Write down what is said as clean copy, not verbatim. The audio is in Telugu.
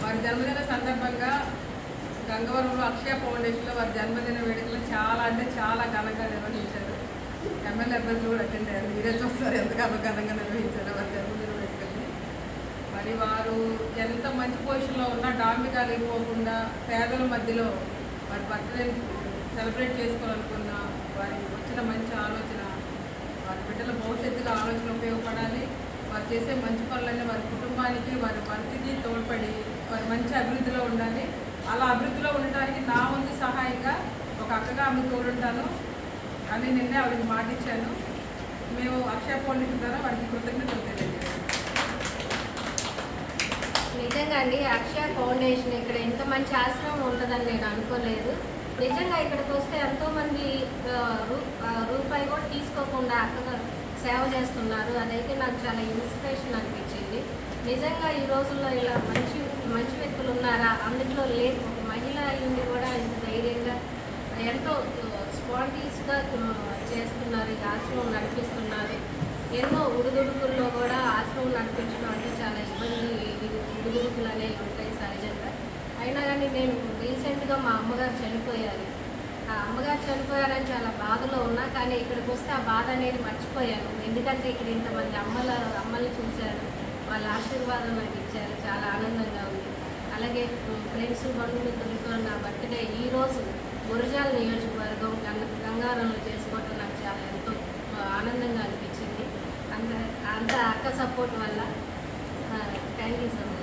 వారి జన్మదిన సందర్భంగా గంగవరంలో అక్షయ ఫౌండేషన్లో వారి జన్మదిన వేడుకలు చాలా అంటే చాలా ఘనంగా నిర్వహించారు. ఎమ్మెల్యే అభ్యర్థులు కూడా అటెండ్ అయ్యారు. మీరే చూస్తారు ఎంతగానో ఘనంగా నిర్వహించారు వారి జన్మదిన వేడుకల్ని. మరి వారు ఎంత మంచి పొజిషన్లో ఉన్నా డాంబికాలు ఇవ్వకుండా పేదల మధ్యలో వారి బర్త్డేని సెలబ్రేట్ చేసుకోవాలనుకున్న వారికి వచ్చిన మంచి ఆలోచన, వారి బిడ్డల భవిష్యత్తులో ఆలోచన ఉపయోగపడాలి. వారు చేసే మంచి పనులన్నీ వారి కుటుంబానికి వారి భర్తకి తోడ్పడి వారి మంచి అభివృద్ధిలో ఉండాలి. అలా అభివృద్ధిలో ఉండడానికి నా వంతు సహాయంగా ఒక అక్కగా ఆమె తోడుంటాను అని నిన్నే ఆవిడకి మాట ఇచ్చాను. మేము అక్షయ ఫౌండేషన్ ద్వారా వారికి కృతజ్ఞతలు తెలియజేస్తాం. నిజంగా అండి, అక్షయ ఫౌండేషన్ ఇక్కడ ఇంత మంచి ఆశ్రమం ఉంటుందని నేను అనుకోలేదు. నిజంగా ఇక్కడికి వస్తే ఎంతోమంది రూపాయి కూడా తీసుకోకుండా అక్కగా సేవ చేస్తున్నారు. అదైతే నాకు చాలా ఇన్స్పిరేషన్ అనిపించింది. నిజంగా ఈ రోజుల్లో ఇలా మంచి మంచి వ్యక్తులు ఉన్నారా? అందులో లేదు. ఒక మహిళ అయ్యింది కూడా ఇంత ధైర్యంగా ఎంతో స్పాంటీస్గా చేస్తున్నారు. ఈ ఆశ్రమం నడిపిస్తున్నారు. ఎన్నో ఉడుదుడుకుల్లో కూడా ఆశ్రమం నడిపించడం అంటే చాలా ఉడుదుడుకులు అనేవి ఉంటాయి సహజంగా. అయినా కానీ నేను రీసెంట్గా మా అమ్మగారు చనిపోయారు. ఆ అమ్మగారు చనిపోయారని చాలా బాధలో ఉన్నా, కానీ ఇక్కడికి వస్తే ఆ బాధ అనేది మర్చిపోయాను. ఎందుకంటే ఇక్కడ ఇంతమంది అమ్మల్ని చూశాను, వాళ్ళ ఆశీర్వాదం నాకు ఇచ్చారు. చాలా ఆనందంగా ఉంది. అలాగే ఫ్రెండ్స్ బంధుమిత్రులతో నా బర్త్డే ఈరోజు గురజాల నియోజకవర్గం గంగారంలో చేసుకోవటం నాకు చాలా ఎంతో ఆనందంగా అనిపించింది. అంత అక్క సపోర్ట్ వల్ల. Thank you so much.